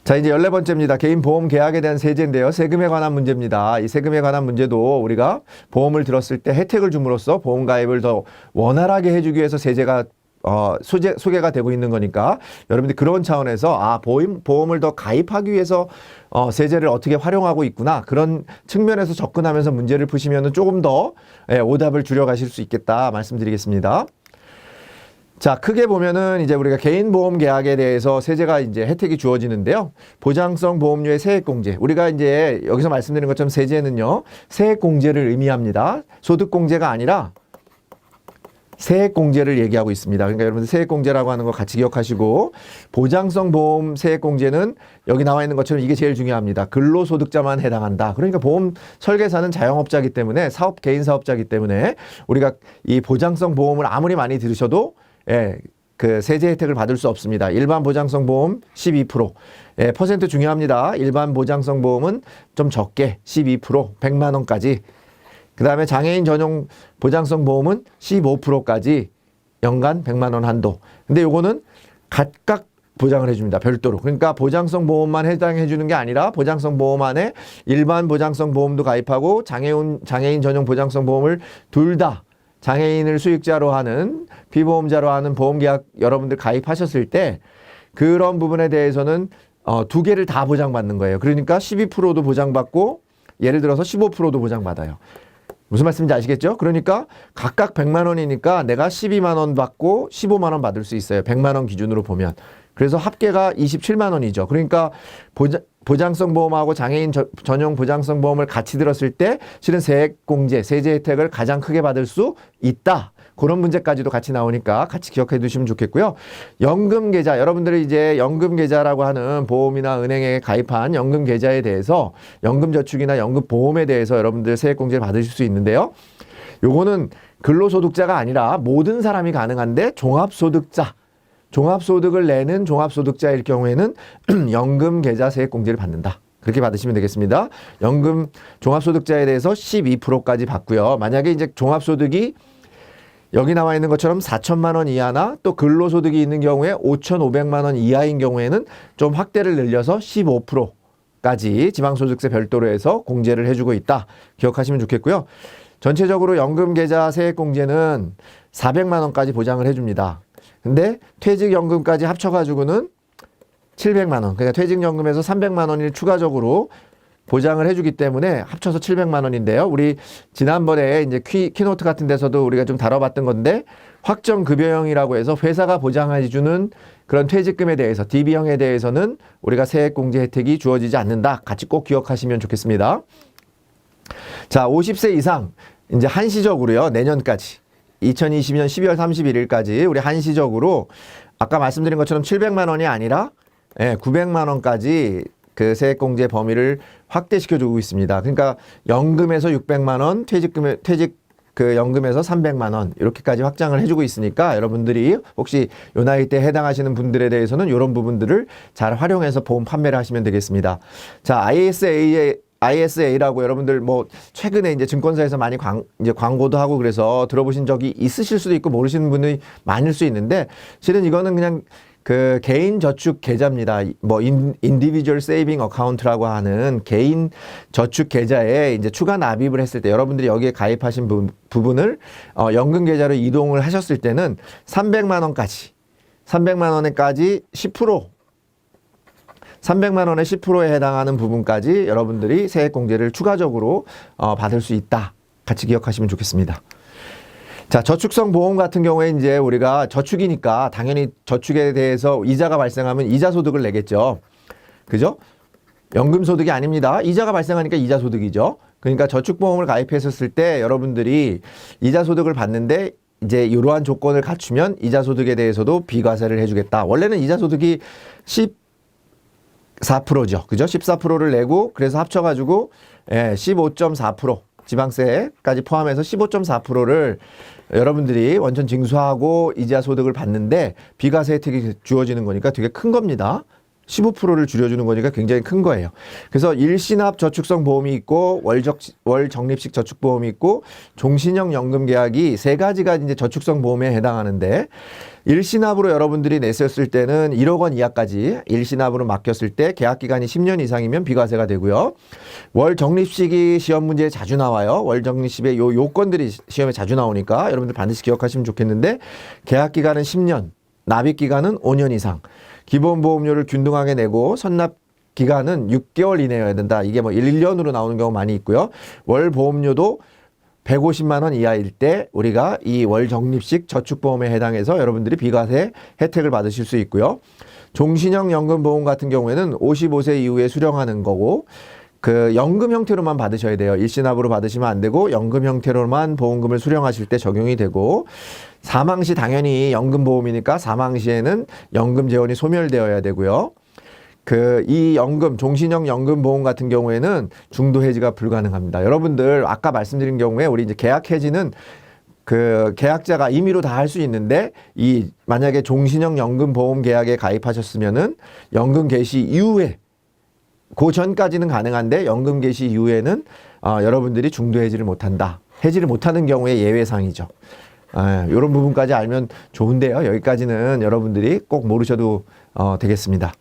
자, 이제 14번째입니다. 개인 보험 계약에 대한 세제인데요. 세금에 관한 문제입니다. 이 세금에 관한 문제도 우리가 보험을 들었을 때 혜택을 줌으로써 보험 가입을 더 원활하게 해주기 위해서 세제가 소개가 되고 있는 거니까 여러분들 그런 차원에서 보험을 더 가입하기 위해서 세제를 어떻게 활용하고 있구나, 그런 측면에서 접근하면서 문제를 푸시면 조금 더 오답을 줄여가실 수 있겠다 말씀드리겠습니다. 자, 크게 보면은 이제 우리가 개인 보험 계약에 대해서 세제가 이제 혜택이 주어지는데요. 보장성 보험료의 세액 공제. 우리가 이제 여기서 말씀드린 것처럼 세제는요, 세액 공제를 의미합니다. 소득 공제가 아니라 세액 공제를 얘기하고 있습니다. 그러니까 여러분들 세액 공제라고 하는 거 같이 기억하시고, 보장성 보험 세액 공제는 여기 나와 있는 것처럼 이게 제일 중요합니다. 근로소득자만 해당한다. 그러니까 보험 설계사는 자영업자이기 때문에 개인 사업자이기 때문에 우리가 이 보장성 보험을 아무리 많이 들으셔도 그 세제 혜택을 받을 수 없습니다. 일반 보장성 보험 12%. 퍼센트 중요합니다. 일반 보장성 보험은 좀 적게 12%, 100만 원까지. 그 다음에 장애인 전용 보장성 보험은 15%까지 연간 100만 원 한도. 근데 요거는 각각 보장을 해줍니다. 별도로. 그러니까 보장성 보험만 해당해 주는 게 아니라 보장성 보험 안에 일반 보장성 보험도 가입하고 장애인 전용 보장성 보험을 둘 다 장애인을 수익자로 하는, 비보험자로 하는 보험계약 여러분들 가입하셨을 때 그런 부분에 대해서는 두 개를 다 보장받는 거예요. 그러니까 12%도 보장받고 예를 들어서 15%도 보장받아요. 무슨 말씀인지 아시겠죠? 그러니까 각각 100만 원이니까 내가 12만 원 받고 15만 원 받을 수 있어요. 100만 원 기준으로 보면. 그래서 합계가 27만 원이죠. 그러니까 보장성 보험하고 장애인 전용 보장성 보험을 같이 들었을 때 실은 세액 공제, 세제 혜택을 가장 크게 받을 수 있다. 그런 문제까지도 같이 나오니까 같이 기억해 두시면 좋겠고요. 연금 계좌, 여러분들이 이제 연금 계좌라고 하는 보험이나 은행에 가입한 연금 계좌에 대해서 연금 저축이나 연금 보험에 대해서 여러분들 세액 공제를 받으실 수 있는데요. 요거는 근로소득자가 아니라 모든 사람이 가능한데 종합소득을 내는 종합소득자일 경우에는 연금 계좌 세액 공제를 받는다. 그렇게 받으시면 되겠습니다. 연금 종합소득자에 대해서 12%까지 받고요. 만약에 이제 종합소득이 여기 나와 있는 것처럼 4천만 원 이하나 또 근로소득이 있는 경우에 5,500만 원 이하인 경우에는 좀 확대를 늘려서 15%까지 지방소득세 별도로 해서 공제를 해주고 있다. 기억하시면 좋겠고요. 전체적으로 연금계좌 세액공제는 400만 원까지 보장을 해줍니다. 근데 퇴직연금까지 합쳐가지고는 700만 원. 그러니까 퇴직연금에서 300만 원을 추가적으로 보장을 해주기 때문에 합쳐서 700만 원인데요. 우리 지난번에 이제 키노트 같은 데서도 우리가 좀 다뤄봤던 건데, 확정급여형이라고 해서 회사가 보장해주는 그런 퇴직금에 대해서, DB형에 대해서는 우리가 세액공제 혜택이 주어지지 않는다. 같이 꼭 기억하시면 좋겠습니다. 자, 50세 이상 이제 한시적으로요. 내년까지 2020년 12월 31일까지 우리 한시적으로 아까 말씀드린 것처럼 700만 원이 아니라 900만 원까지 그 세액공제 범위를 확대시켜주고 있습니다. 그러니까 연금에서 600만 원, 퇴직 그 연금에서 300만 원 이렇게까지 확장을 해주고 있으니까 여러분들이 혹시 요 나이 때 해당하시는 분들에 대해서는 이런 부분들을 잘 활용해서 보험 판매를 하시면 되겠습니다. 자, ISA라고 여러분들 뭐 최근에 이제 증권사에서 많이 이제 광고도 하고 그래서 들어보신 적이 있으실 수도 있고 모르시는 분이 많을 수 있는데, 실은 이거는 그냥 그 개인 저축 계좌입니다. 뭐 individual saving account라고 하는 개인 저축 계좌에 이제 추가 납입을 했을 때 여러분들이 여기에 가입하신 부분을 연금 계좌로 이동을 하셨을 때는 300만 원에까지 300만 원의 10%에 해당하는 부분까지 여러분들이 세액 공제를 추가적으로 받을 수 있다. 같이 기억하시면 좋겠습니다. 자, 저축성 보험 같은 경우에 이제 우리가 저축이니까 당연히 저축에 대해서 이자가 발생하면 이자 소득을 내겠죠. 그죠? 연금 소득이 아닙니다. 이자가 발생하니까 이자 소득이죠. 그러니까 저축보험을 가입했었을 때 여러분들이 이자 소득을 받는데 이제 이러한 조건을 갖추면 이자 소득에 대해서도 비과세를 해주겠다. 원래는 이자 소득이 14%죠. 그죠? 14%를 내고 그래서 합쳐가지고 15.4% 지방세까지 포함해서 15.4%를 여러분들이 원천 징수하고 이자 소득을 받는데 비과세 혜택이 주어지는 거니까 되게 큰 겁니다. 15%를 줄여주는 거니까 굉장히 큰 거예요. 그래서 일시납 저축성 보험이 있고 월 적립식 저축보험이 있고 종신형 연금 계약이 세 가지가 이제 저축성 보험에 해당하는데 일시납으로 여러분들이 냈었을 때는 1억 원 이하까지 일시납으로 맡겼을 때 계약 기간이 10년 이상이면 비과세가 되고요. 월 적립식이 시험 문제에 자주 나와요. 월 적립식의 요 요건들이 시험에 자주 나오니까 여러분들 반드시 기억하시면 좋겠는데 계약 기간은 10년, 납입 기간은 5년 이상, 기본 보험료를 균등하게 내고 선납 기간은 6개월 이내여야 된다. 이게 뭐 1년으로 나오는 경우 많이 있고요. 월 보험료도 150만 원 이하일 때 우리가 이 월 적립식 저축보험에 해당해서 여러분들이 비과세 혜택을 받으실 수 있고요. 종신형 연금보험 같은 경우에는 55세 이후에 수령하는 거고 그 연금 형태로만 받으셔야 돼요. 일시납으로 받으시면 안 되고 연금 형태로만 보험금을 수령하실 때 적용이 되고 사망 시 당연히 연금보험이니까 사망 시에는 연금 재원이 소멸되어야 되고요. 이 연금, 종신형 연금 보험 같은 경우에는 중도 해지가 불가능합니다. 여러분들 아까 말씀드린 경우에 우리 이제 계약 해지는 그 계약자가 임의로 다 할 수 있는데 만약에 종신형 연금 보험 계약에 가입하셨으면은 연금 개시 이후에 그 전까지는 가능한데 연금 개시 이후에는 여러분들이 중도 해지를 못한다. 해지를 못하는 경우에 예외상이죠. 이런 부분까지 알면 좋은데요. 여기까지는 여러분들이 꼭 모르셔도 되겠습니다.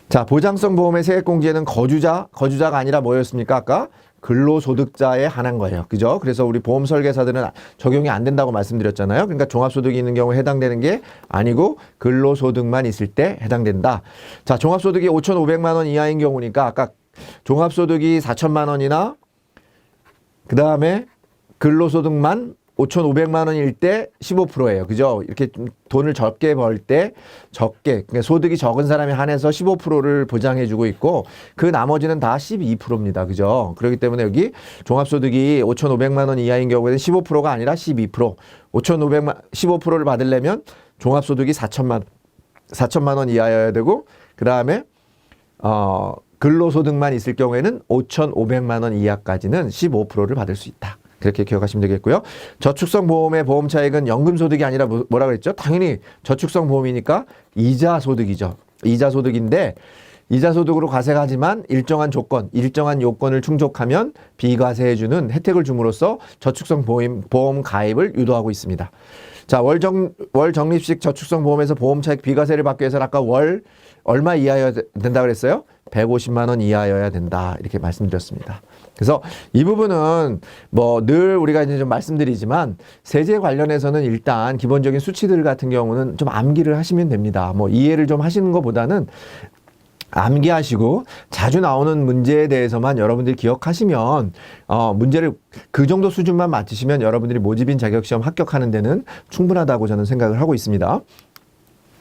자, 보장성 보험의 세액공제는 거주자가 아니라 뭐였습니까? 아까 근로소득자에 한한 거예요. 그죠? 그래서 우리 보험 설계사들은 적용이 안 된다고 말씀드렸잖아요. 그러니까 종합소득이 있는 경우에 해당되는 게 아니고 근로소득만 있을 때 해당된다. 자, 종합소득이 5,500만 원 이하인 경우니까 아까 종합소득이 4천만 원이나 그 다음에 근로소득만 5,500만 원일 때 15%예요. 그죠? 이렇게 돈을 적게 벌 때 그러니까 소득이 적은 사람에 한해서 15%를 보장해 주고 있고 그 나머지는 다 12%입니다. 그죠? 그렇기 때문에 여기 종합소득이 5,500만 원 이하인 경우에는 15%가 아니라 12%. 15%를 받으려면 종합소득이 4천만 원 이하여야 되고 그다음에 근로소득만 있을 경우에는 5,500만 원 이하까지는 15%를 받을 수 있다. 그렇게 기억하시면 되겠고요. 저축성 보험의 보험 차익은 연금 소득이 아니라 뭐라 그랬죠? 당연히 저축성 보험이니까 이자 소득이죠. 이자 소득인데 이자 소득으로 과세하지만 일정한 조건, 일정한 요건을 충족하면 비과세해주는 혜택을 줌으로써 저축성 보험 가입을 유도하고 있습니다. 자, 월 적립식 저축성 보험에서 보험 차익 비과세를 받기 위해서는 아까 월 얼마 이하여야 된다 그랬어요? 150만 원 이하여야 된다. 이렇게 말씀드렸습니다. 그래서 이 부분은 뭐 늘 우리가 이제 좀 말씀드리지만 세제 관련해서는 일단 기본적인 수치들 같은 경우는 좀 암기를 하시면 됩니다. 뭐 이해를 좀 하시는 것보다는 암기하시고 자주 나오는 문제에 대해서만 여러분들이 기억하시면 문제를 그 정도 수준만 맞추시면 여러분들이 모집인 자격시험 합격하는 데는 충분하다고 저는 생각을 하고 있습니다.